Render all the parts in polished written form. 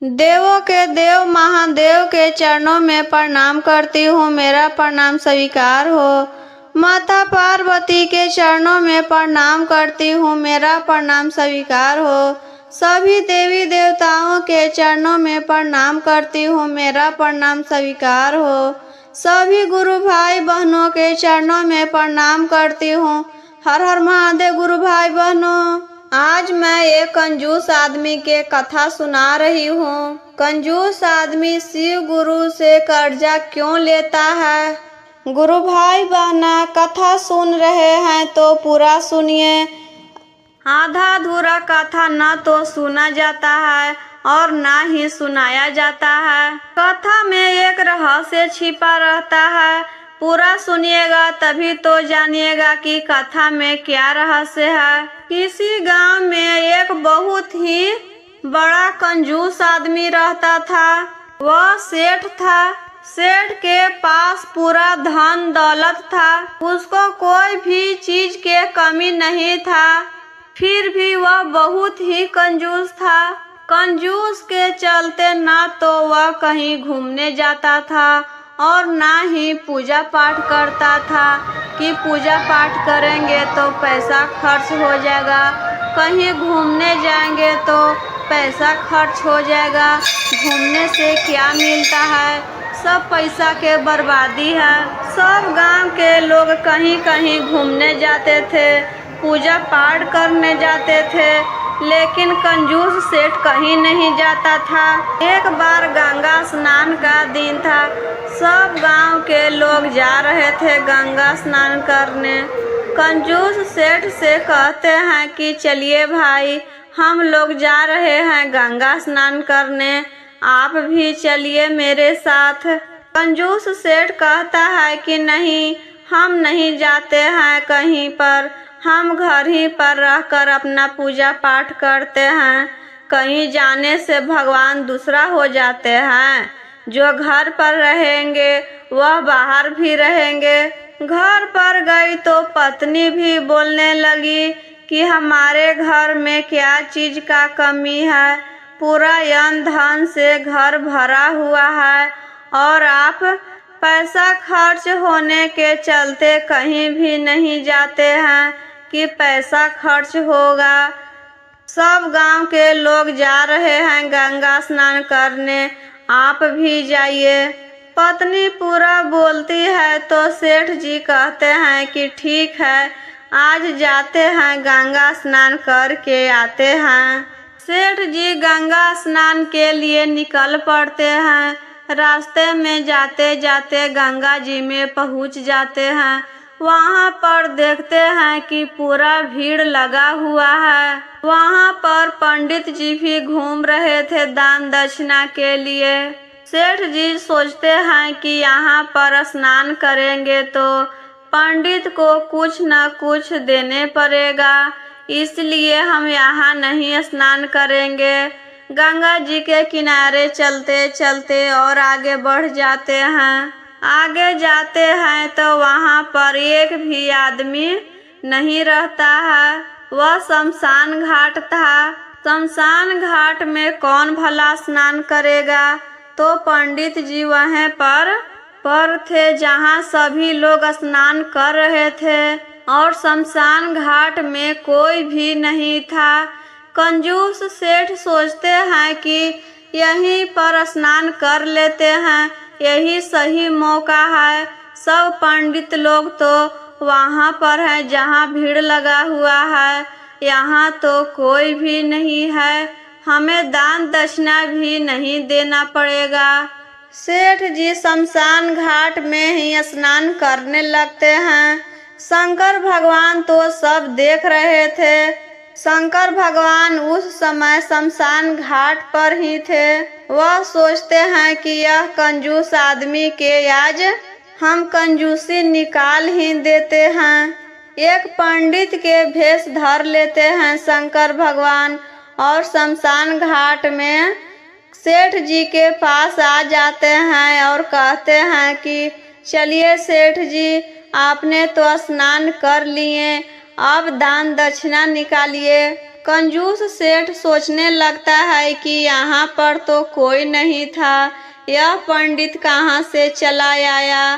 देवों के देव महादेव के चरणों में प्रणाम करती हूँ, मेरा प्रणाम स्वीकार हो। माता पार्वती के चरणों में प्रणाम करती हूँ, मेरा प्रणाम स्वीकार हो। सभी देवी देवताओं के चरणों में प्रणाम करती हूँ, मेरा प्रणाम स्वीकार हो। सभी गुरु भाई बहनों के चरणों में प्रणाम करती हूँ। हर हर महादेव गुरु भाई बहनों। आज मैं एक कंजूस आदमी के कथा सुना रही हूँ। कंजूस आदमी शिव गुरु से कर्जा क्यों लेता है? गुरु भाई बहना, कथा सुन रहे हैं तो पूरा सुनिए। आधा अधूरा कथा न तो सुना जाता है और ना ही सुनाया जाता है। कथा में एक रहस्य छिपा रहता है। पूरा सुनिएगा तभी तो जानिएगा कि कथा में क्या रहस्य है। किसी गांव में एक बहुत ही बड़ा कंजूस आदमी रहता था। वह सेठ था। सेठ के पास पूरा धन दौलत था। उसको कोई भी चीज के कमी नहीं था। फिर भी वह बहुत ही कंजूस था। कंजूस के चलते ना तो वह कहीं घूमने जाता था और ना ही पूजा पाठ करता था कि पूजा पाठ करेंगे तो पैसा खर्च हो जाएगा, कहीं घूमने जाएंगे तो पैसा खर्च हो जाएगा। घूमने से क्या मिलता है? सब पैसा के बर्बादी है। सब गांव के लोग कहीं कहीं घूमने जाते थे, पूजा पाठ करने जाते थे, लेकिन कंजूस सेठ कहीं नहीं जाता था। एक बार गंगा स्नान का दिन था। सब गांव के लोग जा रहे थे गंगा स्नान करने। कंजूस सेठ से कहते हैं कि चलिए भाई, हम लोग जा रहे हैं गंगा स्नान करने, आप भी चलिए मेरे साथ। कंजूस सेठ कहता है कि नहीं, हम नहीं जाते हैं कहीं पर, हम घर ही पर रहकर अपना पूजा पाठ करते हैं। कहीं जाने से भगवान दूसरा हो जाते हैं। जो घर पर रहेंगे वह बाहर भी रहेंगे। घर पर गई तो पत्नी भी बोलने लगी कि हमारे घर में क्या चीज का कमी है, पूरा अन्न धन से घर भरा हुआ है और आप पैसा खर्च होने के चलते कहीं भी नहीं जाते हैं कि पैसा खर्च होगा। सब गांव के लोग जा रहे हैं गंगा स्नान करने, आप भी जाइए। पत्नी पूरा बोलती है तो सेठ जी कहते हैं कि ठीक है, आज जाते हैं गंगा स्नान करके आते हैं। सेठ जी गंगा स्नान के लिए निकल पड़ते हैं। रास्ते में जाते जाते गंगा जी में पहुंच जाते हैं। वहां पर देखते हैं कि पूरा भीड़ लगा हुआ है। वहां पर पंडित जी भी घूम रहे थे दान दक्षिणा के लिए। सेठ जी सोचते हैं कि यहाँ पर स्नान करेंगे तो पंडित को कुछ न कुछ देने पड़ेगा, इसलिए हम यहाँ नहीं स्नान करेंगे। गंगा जी के किनारे चलते चलते और आगे बढ़ जाते हैं। आगे जाते हैं तो वहाँ पर एक भी आदमी नहीं रहता है। वह शमशान घाट था। शमशान घाट में कौन भला स्नान करेगा? तो पंडित जी वहाँ पर थे जहाँ सभी लोग स्नान कर रहे थे और शमशान घाट में कोई भी नहीं था। कंजूस सेठ सोचते हैं कि यहीं पर स्नान कर लेते हैं, यही सही मौका है। सब पंडित लोग तो वहाँ पर है जहाँ भीड़ लगा हुआ है, यहाँ तो कोई भी नहीं है, हमें दान दक्षिणा भी नहीं देना पड़ेगा। सेठ जी शमशान घाट में ही स्नान करने लगते हैं। शंकर भगवान तो सब देख रहे थे। शंकर भगवान उस समय शमशान घाट पर ही थे। वह सोचते हैं कि यह कंजूस आदमी के आज हम कंजूसी निकाल ही देते हैं। एक पंडित के भेष धर लेते हैं शंकर भगवान और शमशान घाट में सेठ जी के पास आ जाते हैं और कहते हैं कि चलिए सेठ जी, आपने तो स्नान कर लिए, अब दान दक्षिणा निकालिए। कंजूस सेठ सोचने लगता है कि यहाँ पर तो कोई नहीं था, यह पंडित कहाँ से चला आया।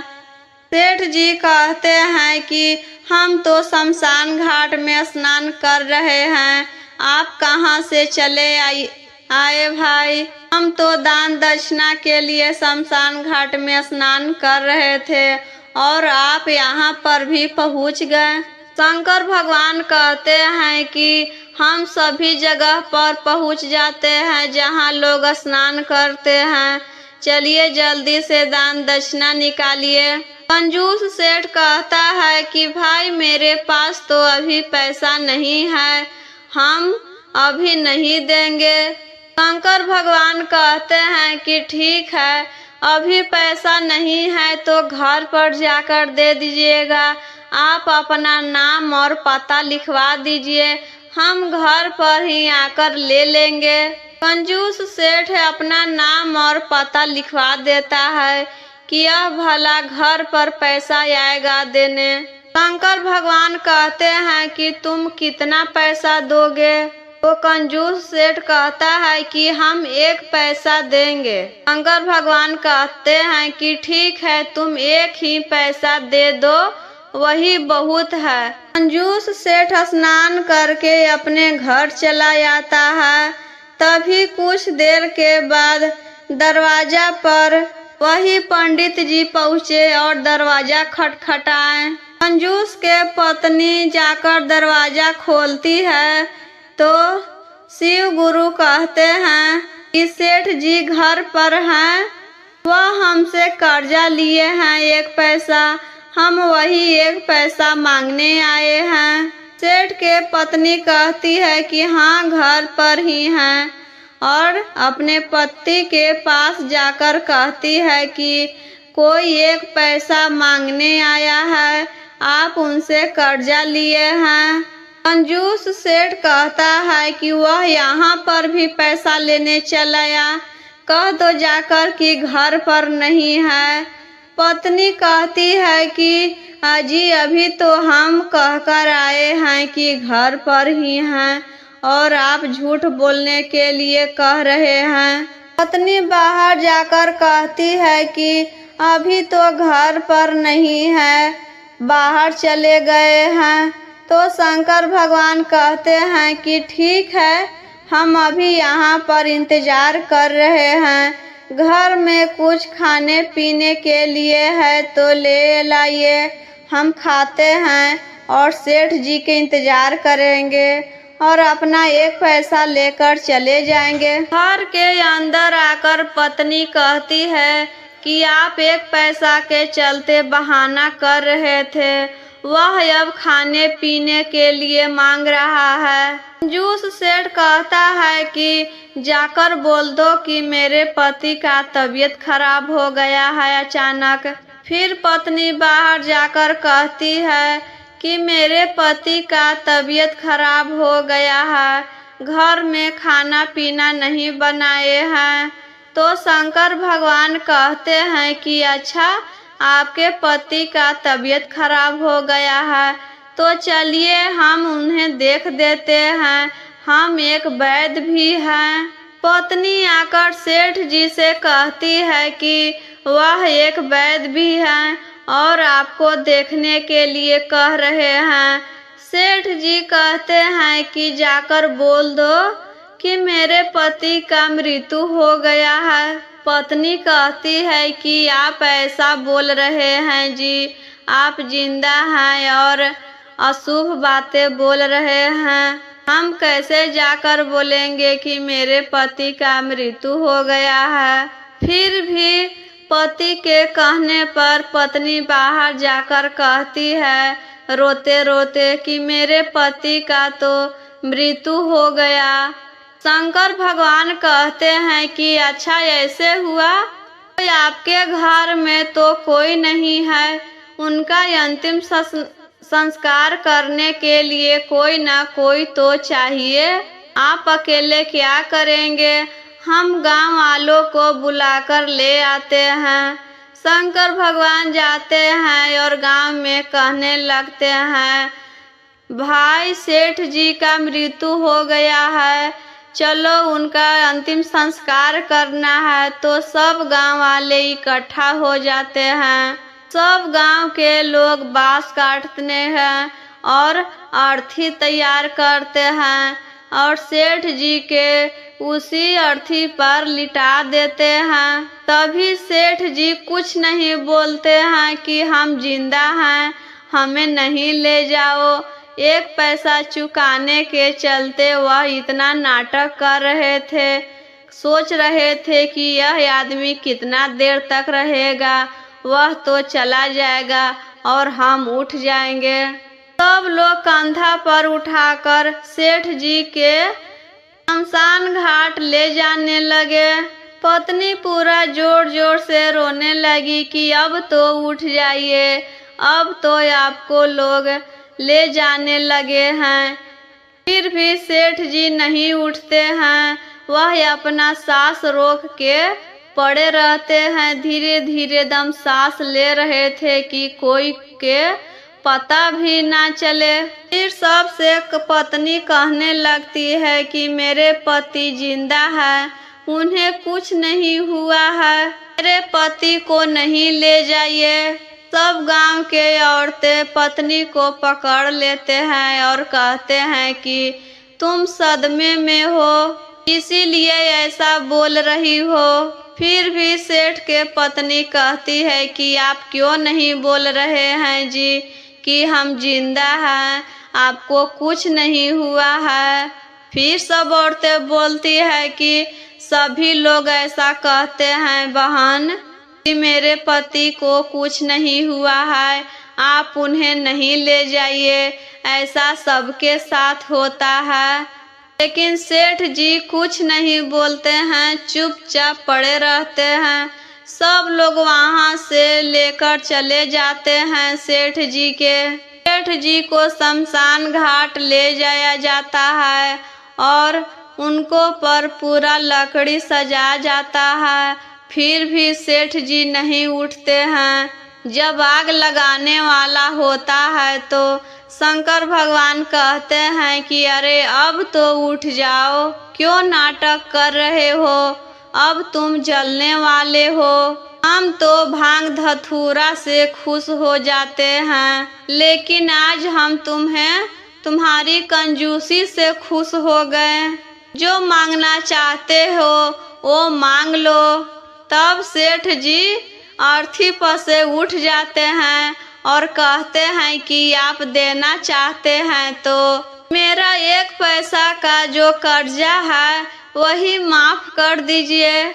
सेठ जी कहते हैं कि हम तो शमशान घाट में स्नान कर रहे हैं, आप कहाँ से चले आए भाई? हम तो दान दक्षिणा के लिए शमशान घाट में स्नान कर रहे थे और आप यहाँ पर भी पहुँच गए। शंकर भगवान कहते हैं कि हम सभी जगह पर पहुँच जाते हैं जहाँ लोग स्नान करते हैं, चलिए जल्दी से दान दक्षिणा निकालिए। कंजूस सेठ कहता है कि भाई मेरे पास तो अभी पैसा नहीं है, हम अभी नहीं देंगे। शंकर भगवान कहते हैं कि ठीक है, अभी पैसा नहीं है तो घर पर जाकर दे दीजिएगा, आप अपना नाम और पता लिखवा दीजिए, हम घर पर ही आकर ले लेंगे। कंजूस सेठ अपना नाम और पता लिखवा देता है कि यह भला घर पर पैसा आएगा देने। शंकर भगवान कहते हैं कि तुम कितना पैसा दोगे? तो कंजूस सेठ कहता है कि हम 1 पैसा देंगे। शंकर भगवान कहते हैं कि ठीक है, तुम 1 ही पैसा दे दो, वही बहुत है। कंजूस सेठ स्नान करके अपने घर चला जाता है। तभी कुछ देर के बाद दरवाजा पर वही पंडित जी पहुँचे और दरवाजा खटखटाए। कंजूस के पत्नी जाकर दरवाजा खोलती है तो शिव गुरु कहते हैं कि सेठ जी घर पर हैं, वह हमसे कर्जा लिए हैं 1 पैसा, हम वही 1 पैसा मांगने आए हैं। सेठ के पत्नी कहती है कि हाँ घर पर ही हैं और अपने पति के पास जाकर कहती है कि कोई 1 पैसा मांगने आया है, आप उनसे कर्जा लिए हैं। कंजूस सेठ कहता है कि वह यहाँ पर भी पैसा लेने चला आया, कह दो जाकर कि घर पर नहीं है। पत्नी कहती है कि अजी अभी तो हम कहकर आए हैं कि घर पर ही हैं और आप झूठ बोलने के लिए कह रहे हैं। पत्नी बाहर जाकर कहती है कि अभी तो घर पर नहीं है, बाहर चले गए हैं। तो शंकर भगवान कहते हैं कि ठीक है, हम अभी यहाँ पर इंतजार कर रहे हैं, घर में कुछ खाने पीने के लिए है तो ले लाइए, हम खाते हैं और सेठ जी के इंतजार करेंगे और अपना 1 पैसा लेकर चले जाएंगे। घर के अंदर आकर पत्नी कहती है कि आप 1 पैसा के चलते बहाना कर रहे थे, वह अब खाने पीने के लिए मांग रहा है। कंजूस सेठ कहता है कि जाकर बोल दो कि मेरे पति का तबीयत खराब हो गया है अचानक। फिर पत्नी बाहर जाकर कहती है कि मेरे पति का तबीयत खराब हो गया है, घर में खाना पीना नहीं बनाए हैं। तो शंकर भगवान कहते हैं कि अच्छा, आपके पति का तबीयत खराब हो गया है तो चलिए हम उन्हें देख देते हैं, हम एक वैद्य भी हैं। पत्नी आकर सेठ जी से कहती है कि वह एक वैद्य भी हैं और आपको देखने के लिए कह रहे हैं। सेठ जी कहते हैं कि जाकर बोल दो कि मेरे पति का मृत्यु हो गया है। पत्नी कहती है कि आप ऐसा बोल रहे हैं जी, आप जिंदा हैं और अशुभ बातें बोल रहे हैं, हम कैसे जाकर बोलेंगे कि मेरे पति का मृत्यु हो गया है। फिर भी पति के कहने पर पत्नी बाहर जाकर कहती है रोते रोते कि मेरे पति का तो मृत्यु हो गया। शंकर भगवान कहते हैं कि अच्छा ऐसे हुआ, तो आपके घर में तो कोई नहीं है, उनका अंतिम संस्कार करने के लिए कोई ना कोई तो चाहिए, आप अकेले क्या करेंगे, हम गांव वालों को बुलाकर ले आते हैं। शंकर भगवान जाते हैं और गांव में कहने लगते हैं भाई सेठ जी का मृत्यु हो गया है, चलो उनका अंतिम संस्कार करना है। तो सब गांव वाले इकट्ठा हो जाते हैं। सब गांव के लोग बांस काटते हैं और अर्थी तैयार करते हैं और सेठ जी के उसी अर्थी पर लिटा देते हैं। तभी सेठ जी कुछ नहीं बोलते हैं कि हम जिंदा हैं, हमें नहीं ले जाओ। एक पैसा चुकाने के चलते वह इतना नाटक कर रहे थे। सोच रहे थे कि यह आदमी कितना देर तक रहेगा, वह तो चला जाएगा और हम उठ जाएंगे। सब लोग कंधा पर उठाकर सेठ जी के शमशान घाट ले जाने लगे। पत्नी पूरा जोर जोर से रोने लगी कि अब तो उठ जाइए, अब तो आपको लोग ले जाने लगे हैं। फिर भी सेठ जी नहीं उठते हैं, वह अपना सांस रोक के पड़े रहते हैं। धीरे धीरे दम सांस ले रहे थे कि कोई के पता भी ना चले। फिर सबसे पत्नी कहने लगती है कि मेरे पति जिंदा है, उन्हें कुछ नहीं हुआ है, मेरे पति को नहीं ले जाइए। सब गांव के औरतें पत्नी को पकड़ लेते हैं और कहते हैं कि तुम सदमे में हो, इसीलिए ऐसा बोल रही हो। फिर भी सेठ के पत्नी कहती है कि आप क्यों नहीं बोल रहे हैं जी कि हम जिंदा हैं, आपको कुछ नहीं हुआ है। फिर सब औरतें बोलती है कि सभी लोग ऐसा कहते हैं बहन कि मेरे पति को कुछ नहीं हुआ है, आप उन्हें नहीं ले जाइए, ऐसा सबके साथ होता है। लेकिन सेठ जी कुछ नहीं बोलते हैं, चुपचाप पड़े रहते हैं। सब लोग वहां से लेकर चले जाते हैं सेठ जी के। सेठ जी को शमशान घाट ले जाया जाता है और उनको पर पूरा लकड़ी सजा जाता है। फिर भी सेठ जी नहीं उठते हैं। जब आग लगाने वाला होता है तो शंकर भगवान कहते हैं कि अरे अब तो उठ जाओ, क्यों नाटक कर रहे हो, अब तुम जलने वाले हो। हम तो भांग धतूरा से खुश हो जाते हैं, लेकिन आज हम तुम्हारी कंजूसी से खुश हो गए। जो मांगना चाहते हो वो मांग लो। तब सेठ जी अर्थी पर से उठ जाते हैं और कहते हैं कि आप देना चाहते हैं तो मेरा 1 पैसा का जो कर्जा है वही माफ कर दीजिए।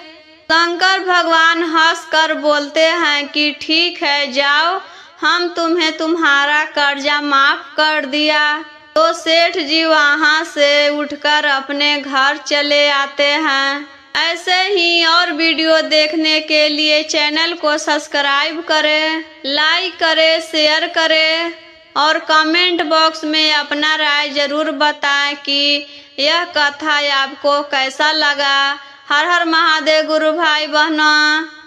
शंकर भगवान हंसकर बोलते हैं कि ठीक है, जाओ, हम तुम्हें तुम्हारा कर्जा माफ कर दिया। तो सेठ जी वहां से उठकर अपने घर चले आते हैं। ऐसे ही और वीडियो देखने के लिए चैनल को सब्सक्राइब करें, लाइक करें, शेयर करें और कमेंट बॉक्स में अपना राय जरूर बताएं कि यह कथा आपको कैसा लगा। हर हर महादेव गुरु भाई बहनों।